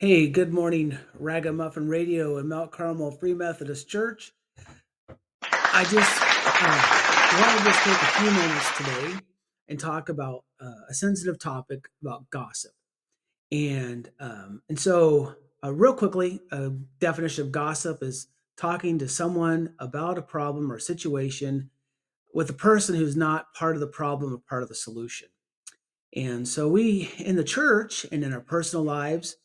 Hey, good morning, Ragamuffin Radio and Mount Carmel Free Methodist Church. I just want to just take a few moments today and talk about a sensitive topic about gossip. And real quickly, a definition of gossip is talking to someone about a problem or situation with a person who's not part of the problem or part of the solution. And so we in the church and in our personal lives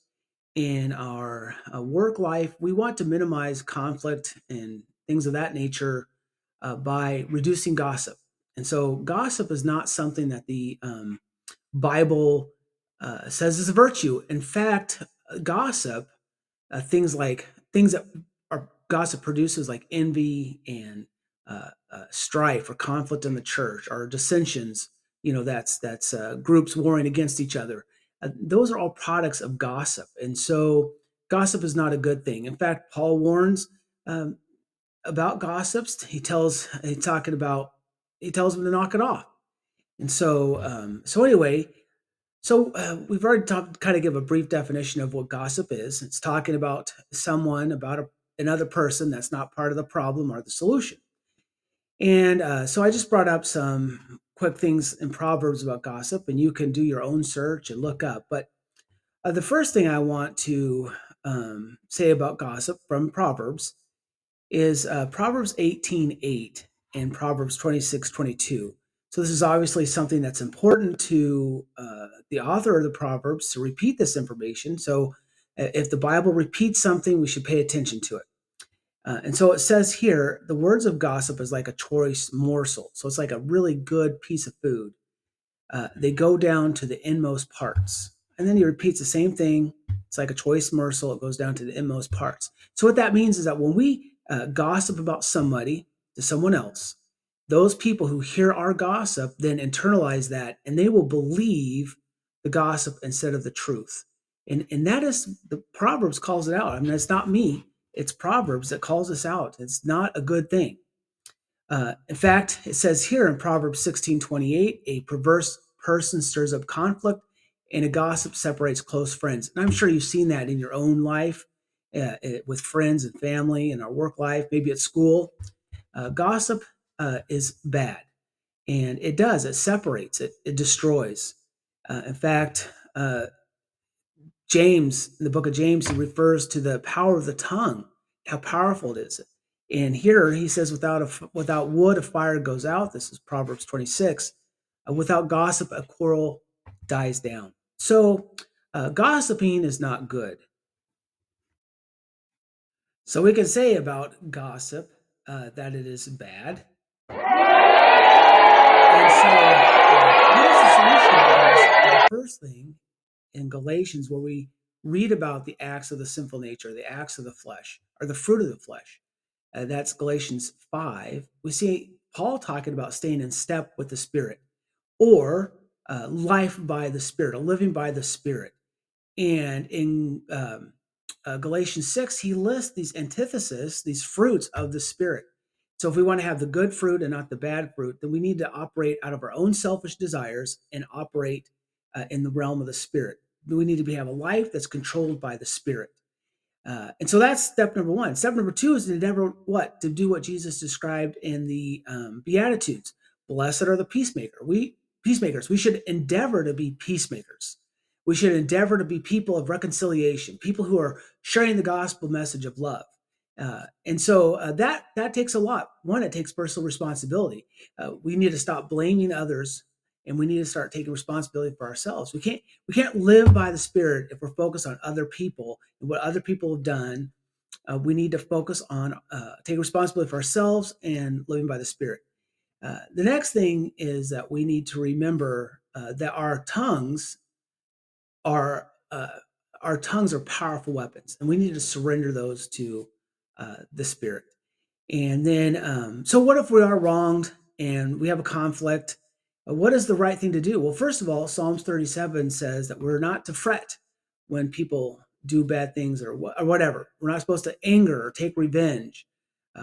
in our work life, we want to minimize conflict and things of that nature by reducing gossip. And so, gossip is not something that the Bible says is a virtue. In fact, gossip, things that are gossip produces, like envy and strife or conflict in the church or dissensions. That's groups warring against each other. Those are all products of gossip, and so gossip is not a good thing. In fact, Paul warns um, about gossips. He tells them to knock it off. And so we've already talked, kind of give a brief definition of what gossip is. It's talking about someone about another person that's not part of the problem or the solution. And so I just brought up some quick things in Proverbs about gossip, and you can do your own search and look up. But the first thing I want to say about gossip from Proverbs is Proverbs 18:8 and Proverbs 26:22. So this is obviously something that's important to the author of the Proverbs to repeat this information. So if the Bible repeats something, we should pay attention to it. And so it says here, the words of gossip is like a choice morsel. So it's like a really good piece of food. They go down to the inmost parts. And then he repeats the same thing. It's like a choice morsel. It goes down to the inmost parts. So what that means is that when we gossip about somebody to someone else, those people who hear our gossip then internalize that, and they will believe the gossip instead of the truth. And that is, the Proverbs calls it out. I mean, it's not me. It's Proverbs that calls us out. It's not a good thing. In fact, it says here in Proverbs 16:28, a perverse person stirs up conflict and a gossip separates close friends. And I'm sure you've seen that in your own life, with friends and family, in our work life, maybe at school. Gossip is bad, and it separates, it destroys. In fact, James, in the book of James, he refers to the power of the tongue, how powerful it is. And here he says, without wood, a fire goes out. This is Proverbs 26. Without gossip, a quarrel dies down. So gossiping is not good. So we can say about gossip that it is bad. And so, what is the solution to gossip? Well, the first thing in Galatians, where we read about the acts of the sinful nature, the acts of the flesh, or the fruit of the flesh. That's Galatians 5. We see Paul talking about staying in step with the Spirit, or life by the Spirit, or living by the Spirit. And in Galatians 6, he lists these antithesis, these fruits of the Spirit. So if we want to have the good fruit and not the bad fruit, then we need to operate out of our own selfish desires and operate in the realm of the Spirit. We need to have a life that's controlled by the Spirit. And so that's step number one. Step number two is to endeavor what? To do what Jesus described in the Beatitudes. Blessed are the peacemakers. We should endeavor to be peacemakers. We should endeavor to be people of reconciliation, people who are sharing the gospel message of love. And so that takes a lot. One, it takes personal responsibility. We need to stop blaming others, and we need to start taking responsibility for ourselves. We can't live by the Spirit if we're focused on other people and what other people have done. We need to focus on take responsibility for ourselves and living by the Spirit. The next thing is that we need to remember that are uh, our tongues are powerful weapons, and we need to surrender those to the Spirit. And then, so what if we are wronged and we have a conflict? What is the right thing to do? Well, first of all, Psalms 37 says that we're not to fret when people do bad things or whatever. We're not supposed to anger or take revenge.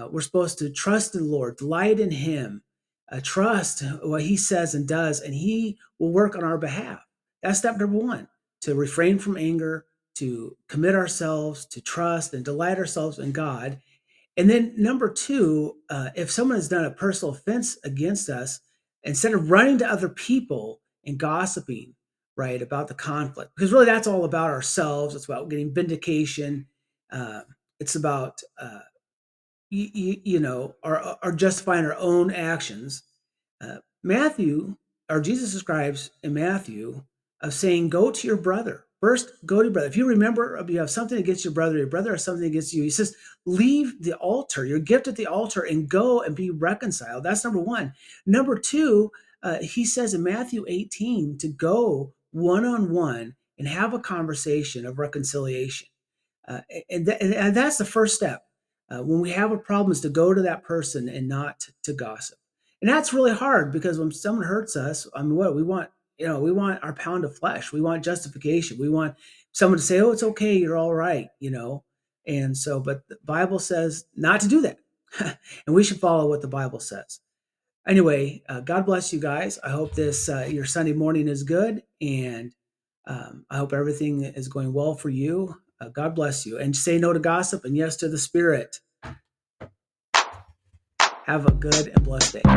We're supposed to trust in the Lord, delight in Him, trust what He says and does, and He will work on our behalf. That's step number one, to refrain from anger, to commit ourselves, to trust and delight ourselves in God. And then number two, if someone has done a personal offense against us, instead of running to other people and gossiping, right, about the conflict, because really that's all about ourselves. It's about getting vindication. Uh, it's about are justifying our own actions. Matthew, or Jesus describes in Matthew, of saying, go to your brother. First, go to your brother. If you remember, if you have something against your brother has something against you, he says, leave the altar, your gift at the altar, and go and be reconciled. That's number one. Number two, he says in Matthew 18 to go one on one and have a conversation of reconciliation. Uh, and that's the first step. When we have a problem, is to go to that person and not to gossip. And that's really hard because when someone hurts us, I mean, what we want, we want our pound of flesh. We want justification. We want someone to say, "Oh, it's okay, you're all right." And so, but the Bible says not to do that, and we should follow what the Bible says. Anyway, God bless you guys. I hope this your Sunday morning is good, and I hope everything is going well for you. God bless you, and say no to gossip and yes to the Spirit. Have a good and blessed day.